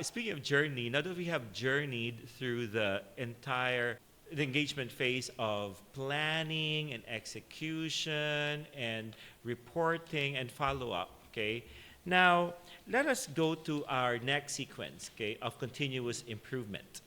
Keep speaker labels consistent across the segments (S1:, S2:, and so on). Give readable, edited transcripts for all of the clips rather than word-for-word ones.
S1: speaking of journey, now that we have journeyed through the engagement phase of planning and execution and reporting and follow-up, okay? Now, let us go to our next sequence, okay, of continuous improvement.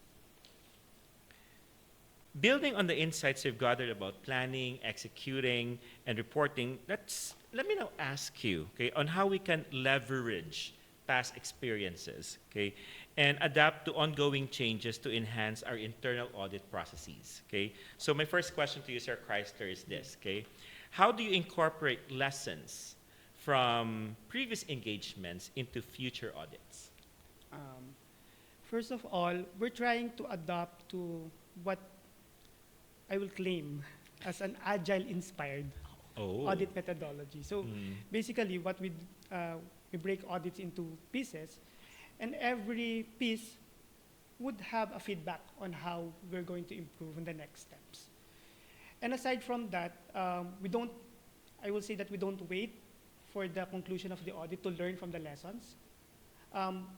S1: Building on the insights we've gathered about planning, executing, and reporting, let me now ask you, okay, on how we can leverage past experiences, okay, and adapt to ongoing changes to enhance our internal audit processes, okay? So my first question to you, Sir Chrysler, is this, okay? How do you incorporate lessons from previous engagements into future audits?
S2: First of all, we're trying to adapt to what I will claim as an agile-inspired audit methodology. So basically, what we break audits into pieces, and every piece would have a feedback on how we're going to improve in the next steps. And aside from that, I will say that we don't wait for the conclusion of the audit to learn from the lessons.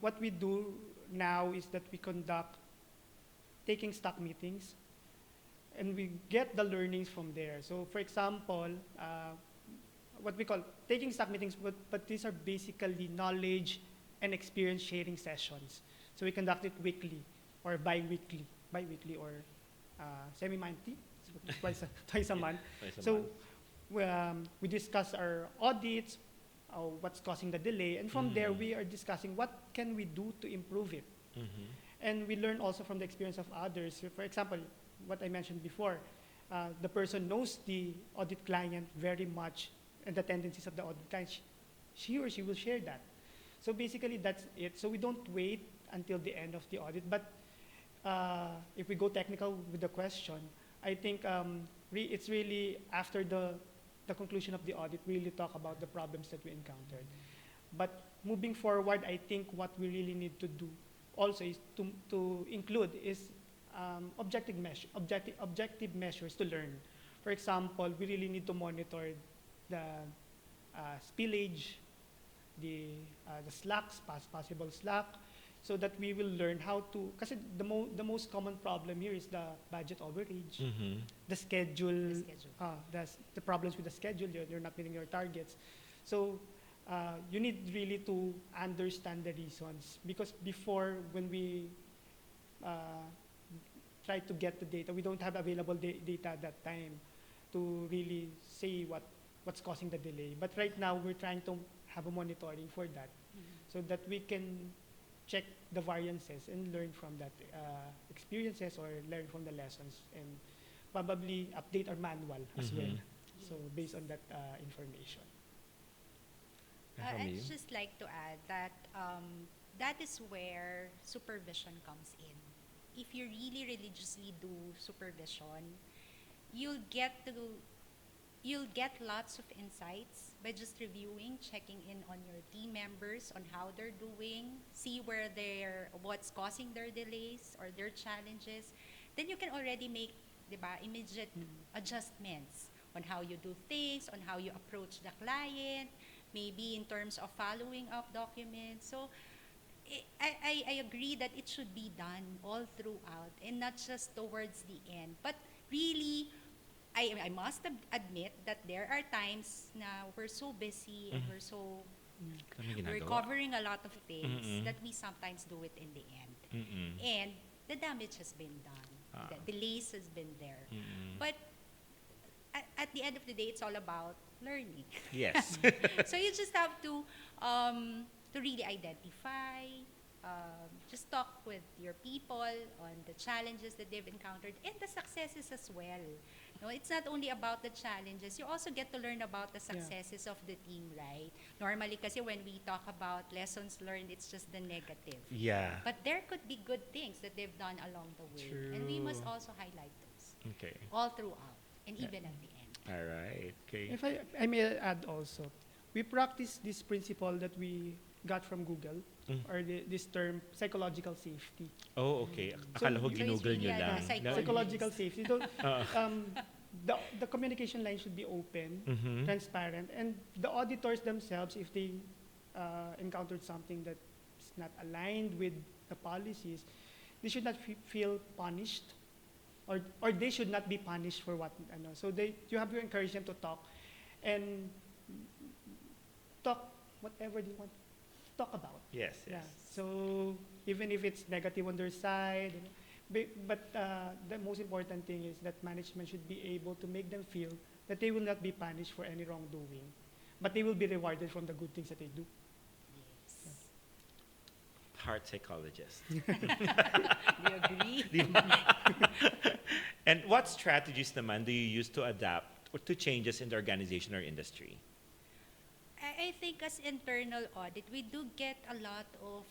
S2: What we do now is that we conduct taking stock meetings, and we get the learnings from there. So for example, what we call taking stock meetings, but these are basically knowledge and experience sharing sessions. So we conduct it weekly or bi-weekly or semi-monthly, so twice a month. So we discuss our audits, what's causing the delay, and from there we are discussing what can we do to improve it. And we learn also from the experience of others. So for example, what I mentioned before, the person knows the audit client very much and the tendencies of the audit client. She or she will share that. So basically that's it. So we don't wait until the end of the audit. But if we go technical with the question, I think it's really after the conclusion of the audit, we really talk about the problems that we encountered. But moving forward, I think what we really need to do also is to include is objective measures to learn. For example, we really need to monitor the spillage, the slacks, possible slack, so that we will learn how to, because the most common problem here is the budget overage, the schedule, the problems with the schedule, you're not meeting your targets. So you need really to understand the reasons, because before, when we try to get the data, we don't have available data at that time to really say what's causing the delay. But right now, we're trying to have a monitoring for that, so that we can check the variances and learn from that experiences, or learn from the lessons, and probably update our manual as well. So based on that information.
S3: I'd just like to add that that is where supervision comes in. If you really religiously do supervision, you'll get lots of insights by just reviewing, checking in on your team members on how they're doing, see what's causing their delays or their challenges. Then you can already make, immediate adjustments on how you do things, on how you approach the client, maybe in terms of following up documents. So I agree that it should be done all throughout and not just towards the end. But really, I must admit that there are times na we're so busy and we're covering a lot of things that we sometimes do it in the end. And the damage has been done. The delays has been there. But at the end of the day, it's all about learning.
S1: Yes.
S3: So you just have to really identify, just talk with your people on the challenges that they've encountered and the successes as well. No, it's not only about the challenges. You also get to learn about the successes of the team, right? Normally, kasi when we talk about lessons learned, it's just the negative.
S1: Yeah.
S3: But there could be good things that they've done along the way.
S1: True.
S3: And we must also highlight those.
S1: Okay.
S3: All throughout, and even at the end.
S1: All right. Okay.
S2: If I may add also, we practice this principle that we got from Google, or this term, psychological safety.
S1: Oh, okay.
S2: So
S1: Akala ko
S3: it's
S1: ginugol
S3: really
S1: nyo lang.
S2: Psychological safety. So, the communication line should be open, transparent, and the auditors themselves, if they encountered something that's not aligned with the policies, they should not feel punished, or they should not be punished for what, so you have to encourage them to talk, and talk whatever they want to talk about.
S1: Yes, yes.
S2: Yeah. So even if it's negative on their side, but the most important thing is that management should be able to make them feel that they will not be punished for any wrongdoing, but they will be rewarded from the good things that they do.
S3: Yes.
S1: Heart psychologist.
S3: Do you agree?
S1: And what strategies naman do you use to adapt or to changes in the organization or industry?
S3: I think as internal audit, we do get a lot of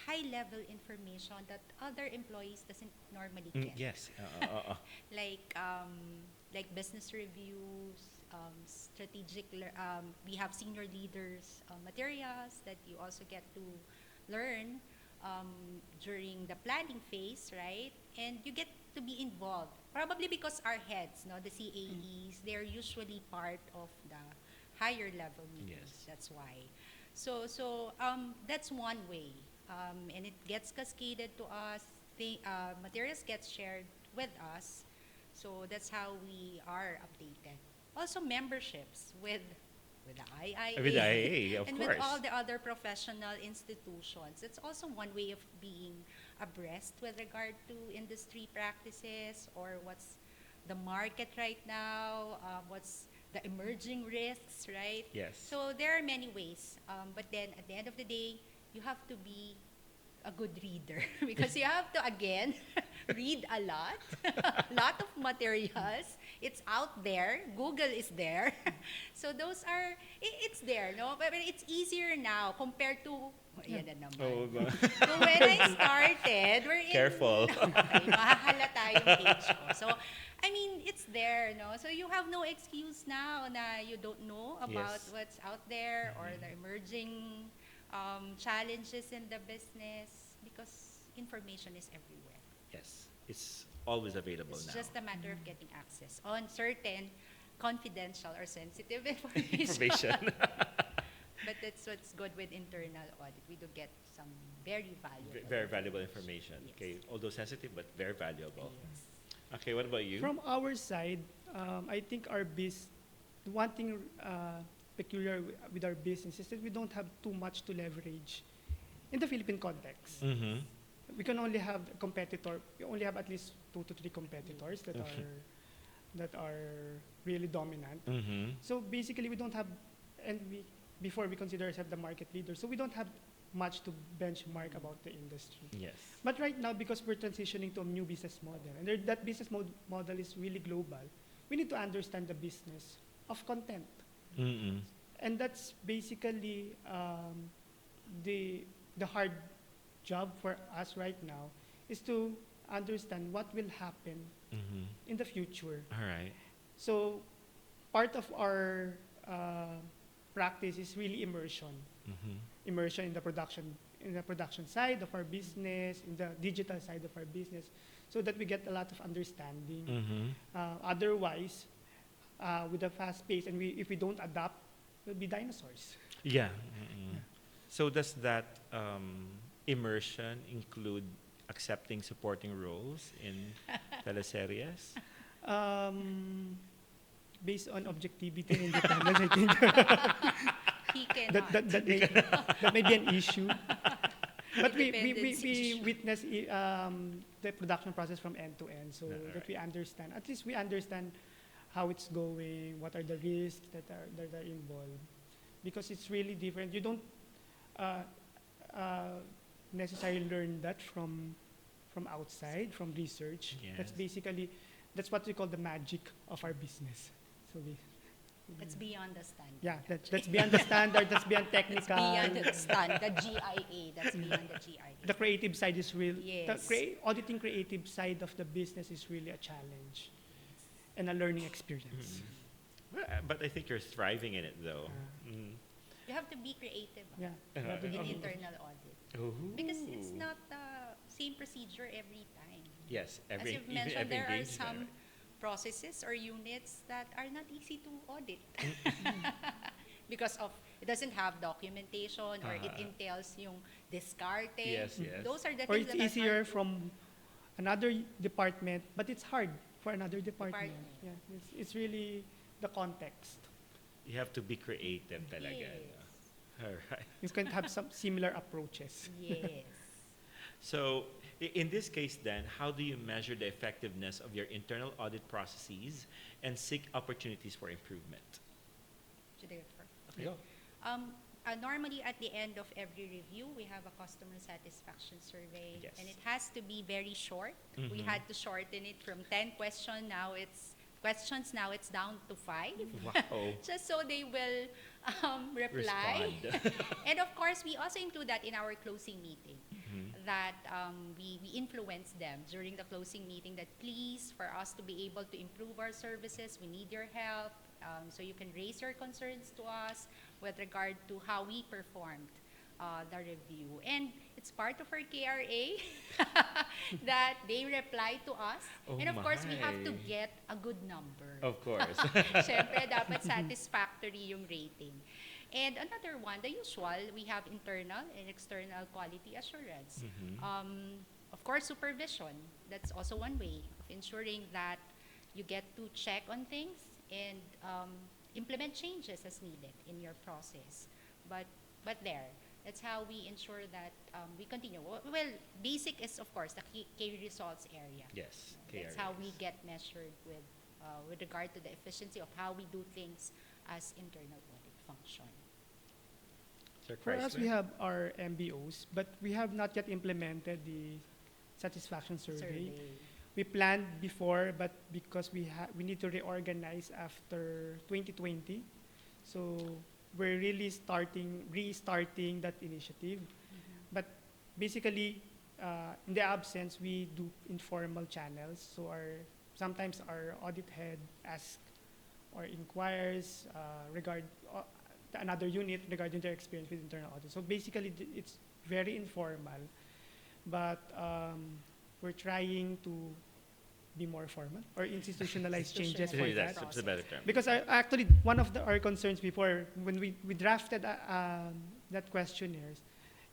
S3: high-level information that other employees doesn't normally get.
S1: Yes.
S3: Like business reviews, we have senior leaders materials that you also get to learn during the planning phase, right? And you get to be involved. Probably because our heads, the CAEs, they're usually part of the higher level meetings.
S1: Yes.
S3: That's why. So that's one way. And it gets cascaded to us. Materials get shared with us. So that's how we are updated. Also memberships with the IIA.
S1: With the IIA, of
S3: and
S1: course.
S3: with all the other professional institutions. It's also one way of being abreast with regard to industry practices or what's the market right now, what's the emerging risks, right?
S1: Yes.
S3: So there are many ways. But then at the end of the day, you have to be a good reader because you have to, again, read a lot of materials. It's out there. Google is there. So those are, it's there, no? But it's easier now compared to, yan na naman. So when I started, we're in...
S1: Careful.
S3: Okay, mahahalata yung age ko. So, I mean, it's there, no? So you have no excuse now na you don't know about
S1: Yes.
S3: what's out there or the emerging challenges in the business because information is everywhere.
S1: Yes. It's always available
S3: It's
S1: now.
S3: just a matter of getting access on certain confidential or sensitive information.
S1: Information.
S3: But that's what's good with internal audit. We do get some very valuable
S1: Very valuable information.
S3: Yes.
S1: Okay, although sensitive, but very valuable.
S3: Yes.
S1: Okay, what about you?
S2: From our side, I think one thing peculiar with our business is that we don't have too much to leverage in the Philippine context.
S1: Mm-hmm.
S2: We can only have a competitor. We only have at least 2 to 3 competitors that are really dominant.
S1: Mm-hmm.
S2: So basically, we don't have, before we consider ourselves the market leader, so we don't have much to benchmark about the industry.
S1: Yes.
S2: But right now, because we're transitioning to a new business model, and that business model is really global, we need to understand the business of content.
S1: Mm-mm.
S2: And that's basically the hard job for us right now, is to understand what will happen
S1: Mm-hmm.
S2: in the future.
S1: All right.
S2: So part of our practice is really immersion.
S1: Mm-hmm.
S2: Immersion in the production side of our business, in the digital side of our business, so that we get a lot of understanding.
S1: Mm-hmm.
S2: Otherwise, with the fast pace, and if we don't adapt, we'll be dinosaurs.
S1: Yeah. Mm-mm. So does that immersion include accepting supporting roles in teleseries?
S2: Based on objectivity and independence, I think
S3: He cannot.
S2: that may be an issue. But we
S3: Independence issue.
S2: witness the production process from end to end, so
S1: Alright.
S2: that we understand. At least we understand how it's going, what are the risks that are involved, because it's really different. You don't necessarily learn that from outside, from research.
S1: Yes.
S2: That's what we call the magic of our business. So
S3: That's beyond the standard.
S2: yeah, that's beyond the standard. That's beyond technical.
S3: Beyond the standard, the GIA. That's beyond the GIA.
S2: The creative side is real.
S3: Yes.
S2: Auditing creative side of the business is really a challenge and a learning experience.
S1: Well, but I think you're thriving in it, though. Mm.
S3: You have to be creative
S2: Yeah.
S3: in internal audit
S1: Ooh.
S3: because it's not the same procedure every time.
S1: Yes,
S3: As you've mentioned, there are some processes or units that are not easy to audit because of it doesn't have documentation or it entails yung discarding.
S1: Yes, yes.
S3: Those are the
S2: Or
S3: things
S2: it's
S3: that are
S2: easier
S3: hard to-
S2: from another department, but it's hard for another department.
S3: Department.
S2: Yeah, it's really the context.
S1: You have to be creative talaga.
S3: Yes.
S1: No? All right.
S2: You can have some similar approaches.
S3: Yes.
S1: So in this case then, how do you measure the effectiveness of your internal audit processes and seek opportunities for improvement?
S3: Should I go first?
S1: Go.
S3: Normally, at the end of every review, we have a customer satisfaction survey,
S1: Yes.
S3: and it has to be very short. We
S1: Mhm.
S3: had to shorten it from 10 questions. Now it's down to 5.
S1: Wow.
S3: Just so they will reply.
S1: Respond.
S3: And of course, we also include that in our closing meeting.
S1: Mhm.
S3: That we influence them during the closing meeting that please, for us to be able to improve our services, we need your help. So you can raise your concerns to us with regard to how we performed the review. And it's part of our KRA that they reply to us.
S1: Oh
S3: And of course, we have to
S1: my.
S3: get a good number.
S1: Of course.
S3: Siyempre, dapat satisfactory yung rating. And another one, the usual, we have internal and external quality assurance. Of course, supervision. That's also one way of ensuring that you get to check on things and implement changes as needed in your process. But that's how we ensure that we continue. Well, basic is, of course, the key results area.
S1: Yes.
S3: That's how we get measured with regard to the efficiency of how we do things as internal audit function.
S1: Sir
S2: For us, we
S1: Chrysler?
S2: have our MBOs, but we have not yet implemented the satisfaction survey. We planned before, but because we need to reorganize after 2020, so we're really restarting that initiative. But basically, in the absence, we do informal channels. So sometimes our audit head asks or inquires another unit regarding their experience with internal audit. So basically, it's very informal, but we're trying to be more formal or institutionalize changes for
S1: Really,
S2: that.
S1: that's a better term.
S2: Because actually, one of our concerns before, when we drafted that questionnaires,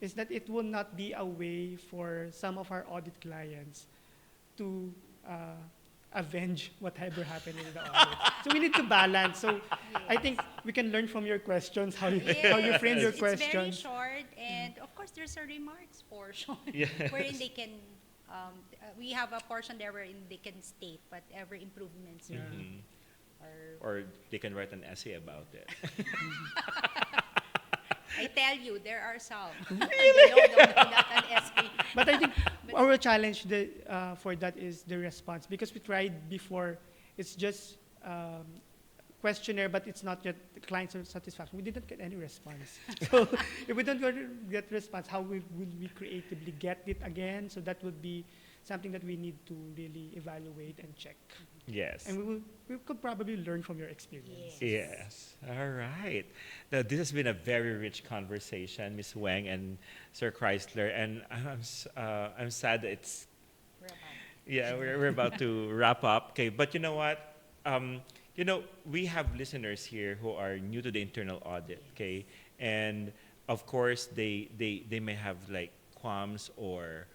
S2: is that it will not be a way for some of our audit clients to avenge whatever happened in the audit. So we need to balance. So I think we can learn from your questions, how you frame your
S3: It's very
S2: questions.
S3: short, and of course, there's a remarks portion
S1: Yes.
S3: wherein they can. We have a portion there wherein they can state whatever improvements
S2: Yeah.
S1: Or they can write an essay about it.
S3: I tell you, there are some. No, not an essay.
S2: But I think our challenge for that is the response, because we tried before. It's just questionnaire, but it's not yet the client satisfaction. We didn't get any response. So if we don't get response, how will we creatively get it again? So that would be something that we need to really evaluate and check.
S1: Yes.
S2: And we could probably learn from your experience.
S1: Yes. All right. Now, this has been a very rich conversation, Ms. Wang and Sir Chrysler, and I'm sad that it's
S3: We're about-
S1: yeah we're about to wrap up. Okay, but you know what? We have listeners here who are new to the internal audit. Okay, and of course they may have like qualms or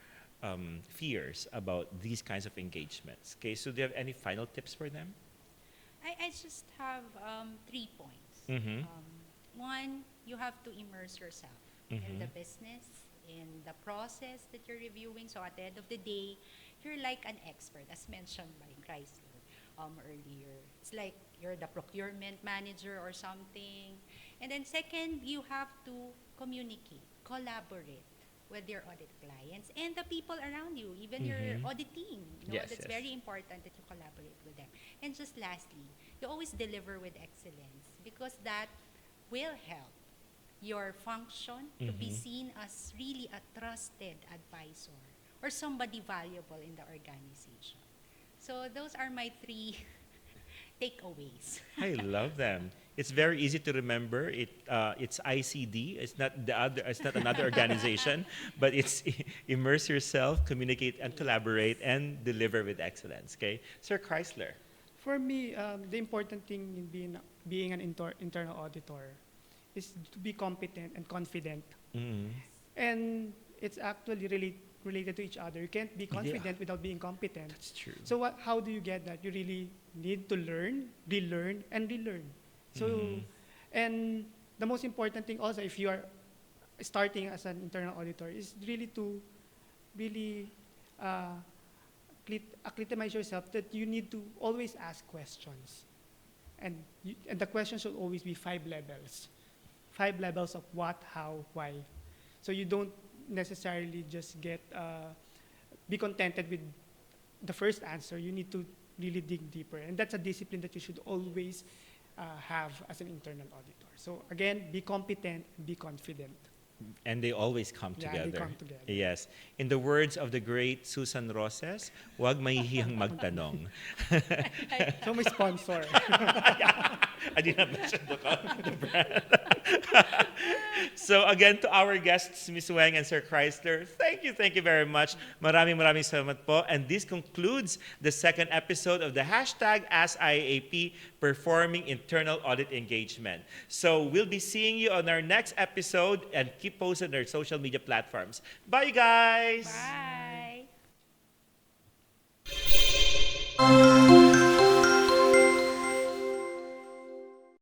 S1: fears about these kinds of engagements. Okay, so do you have any final tips for them?
S3: I just have 3 points.
S1: Mm-hmm.
S3: One, you have to immerse yourself in
S1: Mhm.
S3: the business, in the process that you're reviewing. So at the end of the day, you're like an expert, as mentioned by Chrysler earlier. It's like you're the procurement manager or something. And then second, you have to communicate, collaborate with your audit clients and the people around you, even your
S1: Mhm.
S3: audit team.
S1: Yes,
S3: That's
S1: yes.
S3: very important that you collaborate with them. And just lastly, you always deliver with excellence, because that will help your function to be
S1: Mhm.
S3: seen as really a trusted advisor or somebody valuable in the organization. So those are my 3 takeaways.
S1: I love them. It's very easy to remember. It's ICD. It's not the other. It's not another organization, but it's immerse yourself, communicate and collaborate, and deliver with excellence. Okay, Sir Chrysler.
S2: For me, the important thing in being an internal auditor is to be competent and confident.
S1: Mm.
S2: And it's actually really related to each other. You can't be confident without being competent.
S1: That's true.
S2: So how do you get that? You really need to learn, relearn, and relearn. So, and the most important thing also, if you are starting as an internal auditor, is really to really acclimatize yourself that you need to always ask questions. And the question should always be 5 levels. 5 levels of what, how, why. So you don't necessarily just be contented with the first answer. You need to really dig deeper. And that's a discipline that you should always have as an internal auditor. So again, be competent, be confident.
S1: And they always come together.
S2: They come together.
S1: Yes. In the words of the great Susan Roses, huwag mahihiyang magtanong.
S2: So may sponsor.
S1: I did not mention the brand. So again, to our guests, Ms. Weng and Sir Chrysler, thank you very much. Maraming salamat po. And this concludes the second episode of the hashtag AskIIAP Performing Internal Audit Engagement. So we'll be seeing you on our next episode, and keep posted on our social media platforms. Bye, guys!
S3: Bye!